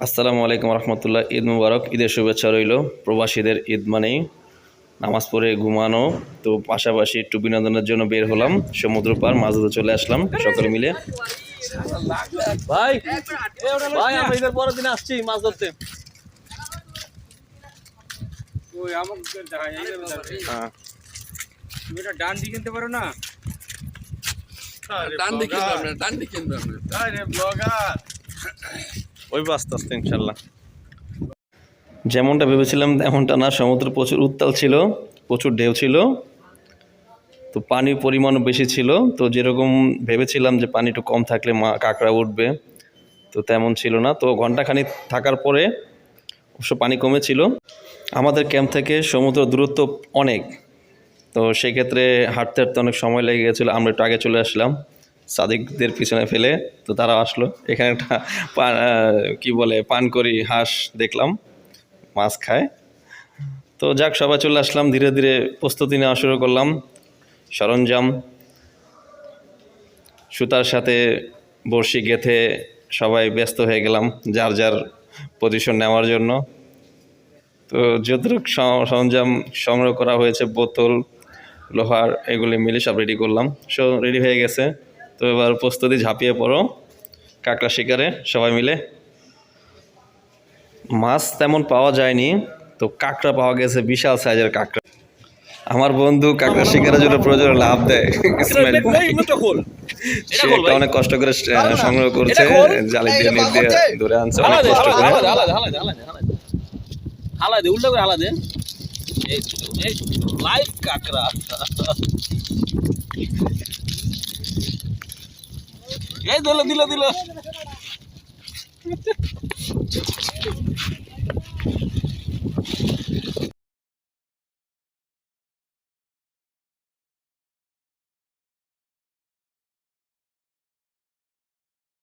আসসালামু আলাইকুম রহমতুল্লাহ। ঈদ মুবারক। ঈদের শুভেচ্ছা রইল। প্রবাসীদের ঈদ মানেই নামাজ পড়ে ঘুমানো, তো পাশাপাশি একটু বিনোদনের জন্য বের হলাম সমুদ্র পার, মাছ ধরতে চলে আসলাম সকলে মিলে। ভাই ভাই আমরা ঈদের পরের দিন আসছি মাছ ধরতে। হ্যাঁ, তুমি এটা ডান দিকে কিনতে পারো না? ওই আস্তে আস্তে ইনশাল্লাহ। যেমনটা ভেবেছিলাম তেমনটা না, সমুদ্র প্রচুর উত্তাল ছিল, প্রচুর ঢেউ ছিল, তো পানির পরিমাণও বেশি ছিল। তো যেরকম ভেবেছিলাম যে পানি একটু কম থাকলে কাঁকড়া উঠবে, তো তেমন ছিল না। তো ঘন্টাখানিক থাকার পরে অবশ্য পানি কমেছিল। আমাদের ক্যাম্প থেকে সমুদ্র দূরত্ব অনেক, তো সেক্ষেত্রে হাঁটতে হাঁটতে অনেক সময় লেগে গেছিলো। আমরা একটু আগে চলে আসলাম সাদিকদের পিছনে ফেলে, তো তারা আসলো। এখানে একটা পান করি হাঁস দেখলাম, মাছ খায়। তো যাক, সবাই চলে আসলাম, ধীরে ধীরে প্রস্তুতি নেওয়া শুরু করলাম। সরঞ্জাম, সুতার সাথে বড়শি গেঁথে সবাই ব্যস্ত হয়ে গেলাম যার যার পজিশন নেওয়ার জন্য। তো যতটুকু সরঞ্জাম সংগ্রহ করা হয়েছে, বোতল, লোহার, এগুলি মিলে সব রেডি করলাম। সো রেডি হয়ে গেছে। তো এবার প্রস্তুতি, ঝাঁপিয়ে পড়ো কাঁকড়া শিকারে সবাই মিলে। মাছ তেমন পাওয়া যায়নি, তো কাঁকড়া পাওয়া গেছে, বিশাল সাইজের কাঁকড়া। আমার বন্ধু কাঁকড়া শিকারের জন্য প্রয়োজন লাভ দেয়, ইসমাইল ভাই। সে একটা অনেক কষ্ট করে সংগ্রহ করছে, জালি দিয়ে নেট দিয়ে ধরে আনছে অনেক কষ্ট করে। হালা দে, উল্টা করে হালা দে। এই লাইভ কাঁকড়া। এই দিল।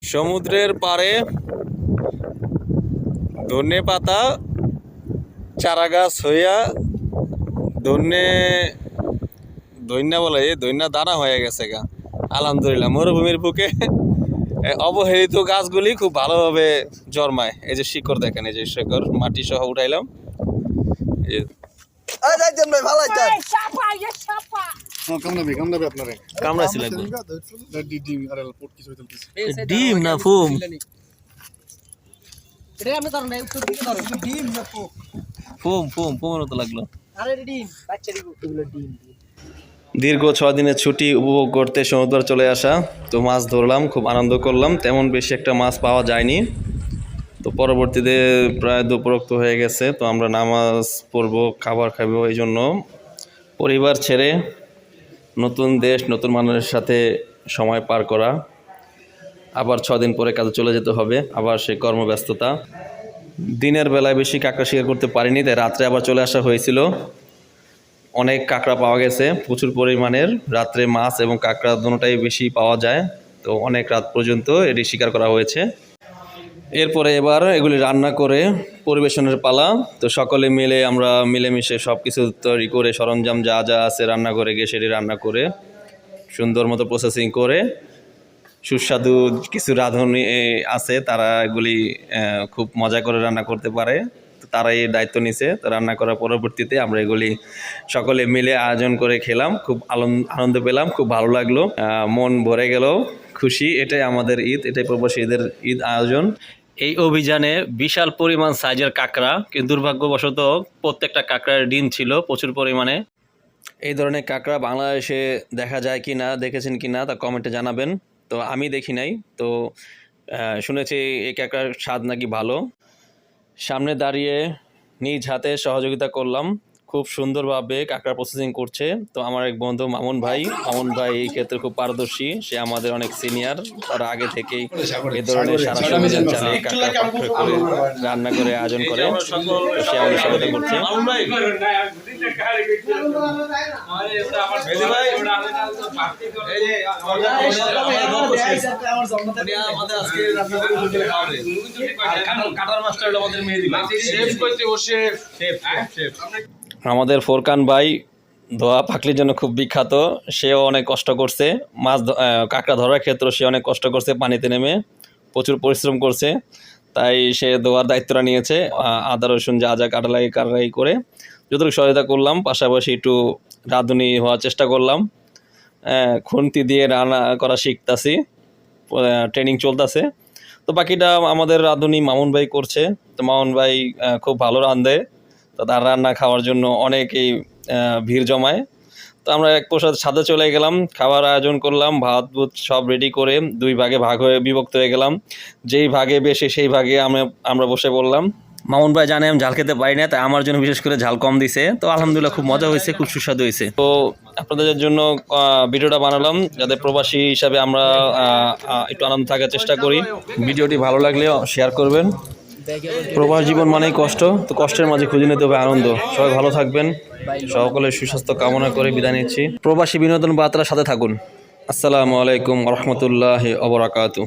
সমুদ্রের পাড়ে ধনে পাতা চারা গাছ হইয়া ধন্যা বলে, ধন্যা দানা হয়ে গেছে গা। আলহামদুলিল্লাহ, মরুভূমির বুকে অবহেলিত গাছগুলি খুব ভালোভাবে জন্মায়। এই যে শিকড় দেখেন, এই যে শিকড় মাটি সহ উঠাইলাম। ডিম না ফুম? ফুমের মতো লাগলো। দীর্ঘ 6 দিনের ছুটি উপভোগ করতে সমুদ্র চলে আসা, তো মাছ ধরলাম, খুব আনন্দ করলাম। তেমন বেশি একটা মাছ পাওয়া যায়নি। তো পরবর্তীতে প্রায় দুপুরোক্ত হয়ে গেছে, তো আমরা নামাজ পড়বো, খাবার খাবো। এই জন্য পরিবার ছেড়ে নতুন দেশ, নতুন মানুষের সাথে সময় পার করা, আবার 6 দিন পরে কাজে চলে যেতে হবে, আবার সেই কর্মব্যস্ততা। দিনের বেলায় বেশি কাঁকড়া শিকার করতে পারিনি, তাই রাত্রে আবার চলে আসা হয়েছিল। অনেক কাঁকড়া পাওয়া গেছে, প্রচুর পরিমাণের। রাত্রে মাছ এবং কাঁকড়া দুটোটাই বেশি পাওয়া যায়, তো অনেক রাত পর্যন্ত এটি শিকার করা হয়েছে। এরপরে এবার এগুলি রান্না করে পরিবেশনের পালা। তো সকলে মিলে আমরা মিলেমিশে সব কিছু তৈরি করে, সরঞ্জাম যা যা আছে রান্না করে গিয়ে সেটি রান্না করে সুন্দর মতো প্রসেসিং করে, সুস্বাদু কিছু রাঁধুনি আছে, তারা এগুলি খুব মজা করে রান্না করতে পারে, তো তারাই এই দায়িত্ব নিছে। তো রান্না করার পরবর্তীতে আমরা এগুলি সকলে মিলে আয়োজন করে খেলাম, খুব আনন্দ পেলাম, খুব ভালো লাগলো, মন ভরে গেল, খুশি। এটাই আমাদের ঈদ, এটাই প্রবাসী ঈদের ঈদ আয়োজন। এই অভিযানে বিশাল পরিমাণ সাইজের কাঁকড়া, কিন্তু দুর্ভাগ্যবশত প্রত্যেকটা কাঁকড়ার ডিম ছিল প্রচুর পরিমাণে। এই ধরনের কাঁকড়া বাংলাদেশে দেখা যায় কি না, দেখেছেন কি না তা কমেন্টে জানাবেন। তো আমি দেখি নাই, তো শুনেছি এই কাঁকড়ার স্বাদ নাকি ভালো। সামনে দাঁড়িয়ে নিজ হাতে সহযোগিতা করলাম, খুব সুন্দরভাবে কাঁকড়া প্রসেসিং করছে। তো আমার এক বন্ধু মামুন ভাই এই ক্ষেত্রে খুব পারদর্শী, সে আমাদের অনেক সিনিয়র। তারা আগে থেকেই এ ধরনের সারা অভিযান চালিয়ে কাঁকড়া পাকড়া করে রান্না করে আয়োজন করে, তো সে আমাদের সহায়তা করছে। আমাদের ফোরকান ভাই ধোয়া পাকলির জন্য খুব বিখ্যাত। সেও অনেক কষ্ট করছে, কাঁকড়া ধরার ক্ষেত্রে সে অনেক কষ্ট করছে, পানিতে নেমে প্রচুর পরিশ্রম করছে। তাই সে দোয়ার দায়িত্বটা নিয়েছে। আদা রসুন যা যা কাটালাই করে যতটুকু সহায়তা করলাম, পাশাপাশি একটু রাঁধুনি হওয়ার চেষ্টা করলাম। খুন্তি দিয়ে রান্না করা শিখতাছি, ট্রেনিং চলতেছে। তো বাকিটা আমাদের রাঁধুনি মামুন ভাই করছে। তো মামুন ভাই খুব ভালো রাঁধে, তো তার রান্না খাওয়ার জন্য অনেকেই ভিড় জমায়। তো আমরা এক প্রসাদ ছাদে চলে গেলাম, খাবার আয়োজন করলাম, ভাত ভুত সব রেডি করে 2 ভাগে ভাগ হয়ে বিভক্ত হয়ে গেলাম। যেই ভাগে বেশি সেই ভাগে আমরা বসে পড়লাম। মামুন ভাই জানে আমি ঝাল খেতে পারি না, তাই আমার জন্য বিশেষ করে ঝাল কম দিছে। তো আলহামদুলিল্লাহ খুব মজা হয়েছে, খুব সুস্বাদু হয়েছে। তো আপনাদের জন্য ভিডিওটা বানালাম যাতে প্রবাসী হিসাবে আমরা একটু আনন্দ থাকার চেষ্টা করি। ভিডিওটি ভালো লাগলে শেয়ার করবেন। প্রবাস জীবন মানেই কষ্ট, তো কষ্টের মাঝে খুঁজে নিতে হবে আনন্দ। সবাই ভালো থাকবেন, সকলের সুস্বাস্থ্য কামনা করে বিদায় নিচ্ছি। প্রবাসী বিনোদন বার্তার সাথে থাকুন। আসসালামু আলাইকুম ওয়া রাহমাতুল্লাহি ওয়া বারাকাতুহু।